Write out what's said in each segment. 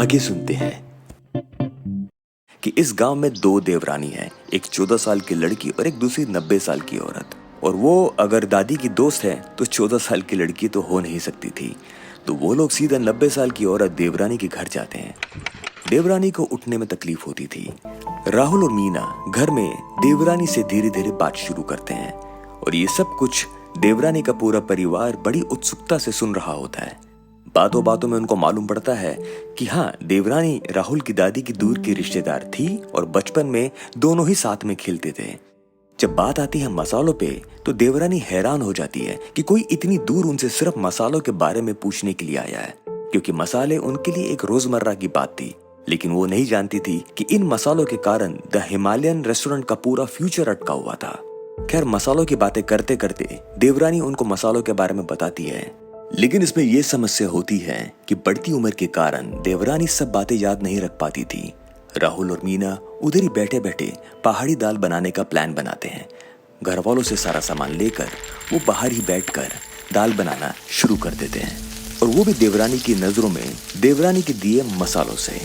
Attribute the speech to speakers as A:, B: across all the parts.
A: आगे सुनते हैं कि इस गांव में दो देवरानी हैं, एक 14 साल की लड़की और एक दूसरी 90 साल की औरत। और वो अगर दादी की दोस्त है तो 14 साल की लड़की तो हो नहीं सकती थी। तो वो लोग सीधा 90 साल की औरत देवरानी के घर जाते हैं। देवरानी को उठने में तकलीफ होती थी। राहुल और मीना घर में देवरानी से धीरे धीरे बात शुरू करते हैं और ये सब कुछ देवरानी का पूरा परिवार बड़ी उत्सुकता से सुन रहा होता है। बातों बातों में उनको मालूम पड़ता है कि हाँ, देवरानी राहुल की दादी की दूर की रिश्तेदार थी और बचपन में दोनों ही साथ में खेलते थे। जब बात आती है मसालों पे तो देवरानी हैरान हो जाती है कि कोई इतनी दूर उनसे सिर्फ मसालों के बारे में पूछने के लिए आया है, क्योंकि मसाले उनके लिए एक रोजमर्रा की बात थी। लेकिन वो नहीं जानती थी कि इन मसालों के कारण द हिमालयन रेस्टोरेंट का पूरा फ्यूचर अटका हुआ था। खैर, मसालों की बातें करते करते देवरानी उनको मसालों के बारे में बताती है। लेकिन इसमें यह समस्या होती है कि बढ़ती उम्र के कारण देवरानी सब बातें याद नहीं रख पाती थी। राहुल और मीना उधर ही बैठे बैठे पहाड़ी दाल बनाने का प्लान बनाते हैं। घर वालों से सारा सामान लेकर वो बाहर ही बैठकर दाल बनाना शुरू कर देते हैं, और वो भी देवरानी की नजरों में देवरानी के दिए मसालों से।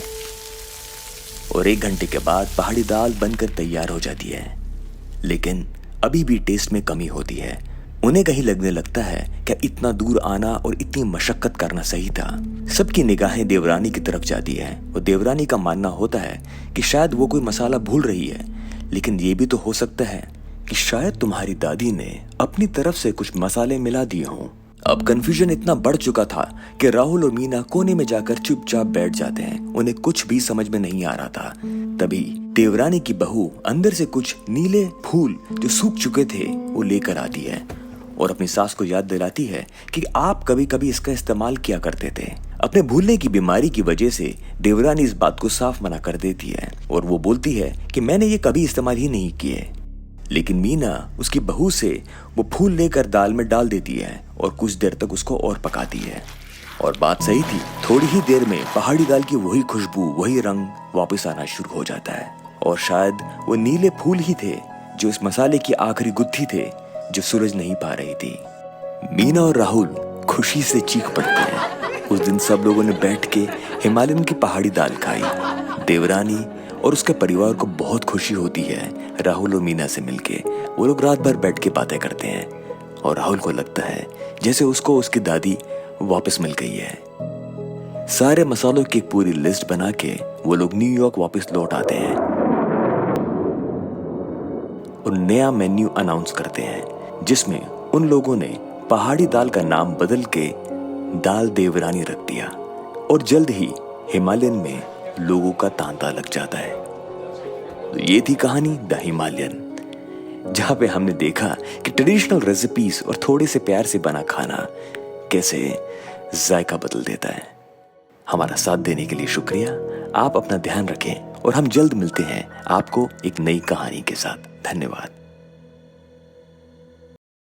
A: और 1 घंटे के बाद पहाड़ी दाल बनकर तैयार हो जाती है। लेकिन अभी भी टेस्ट में कमी होती है। उन्हें कहीं लगने लगता है क्या इतना दूर आना और इतनी मशक्कत करना सही था। सबकी निगाहें देवरानी की तरफ जाती है और देवरानी का मानना होता है कि शायद वो कोई मसाला भूल रही है, लेकिन ये भी तो हो सकता है कि शायद तुम्हारी दादी ने अपनी तरफ से कुछ मसाले मिला दिए हों। अब कंफ्यूजन इतना बढ़ चुका था कि राहुल और मीना कोने में जाकर चुपचाप बैठ जाते हैं। उन्हें कुछ भी समझ में नहीं आ रहा था। तभी देवरानी की बहू अंदर से कुछ नीले फूल जो सूख चुके थे वो लेकर आती है और अपनी सास को याद दिलाती है कि आप कभी कभी इसका इस्तेमाल किया करते थे। अपने भूलने की बीमारी की वजह से देवरानी इस बात को साफ मना कर देती है और वो बोलती है कि मैंने ये कभी इस्तेमाल ही नहीं किए। लेकिन मीना उसकी बहू से वो फूल लेकर दाल में डाल देती है और कुछ देर तक उसको और पकाती है। और बात सही थी, थोड़ी ही देर में पहाड़ी दाल की वही खुशबू, वही रंग वापस आना शुरू हो जाता है। और शायद वो नीले फूल ही थे जो इस मसाले की आखिरी गुत्थी थे जो सूरज नहीं पा रही थी। मीना और राहुल खुशी से चीख पड़ते हैं। उस दिन सब लोगों ने बैठ के हिमालयन की पहाड़ी दाल खाई। देवरानी और उसके परिवार को बहुत खुशी होती है राहुल और मीना से मिलके। वो लोग रात भर बैठ के बातें करते हैं और राहुल को लगता है जैसे उसको उसकी दादी वापस मिल गई है। सारे मसालों की एक पूरी लिस्ट बना के वो लोग न्यूयॉर्क वापस लौट आते हैं और नया मेन्यू अनाउंस करते हैं, जिसमें उन लोगों ने पहाड़ी दाल का नाम बदल के दाल देवरानी रख दिया। और जल्द ही हिमालयन में लोगों का तांता लग जाता है। तो ये थी कहानी द हिमालयन, जहां पे हमने देखा कि ट्रेडिशनल रेसिपीज और थोड़े से प्यार से बना खाना कैसे जायका बदल देता है। हमारा साथ देने के लिए शुक्रिया। आप अपना ध्यान रखें और हम जल्द मिलते हैं आपको एक नई कहानी के साथ। धन्यवाद।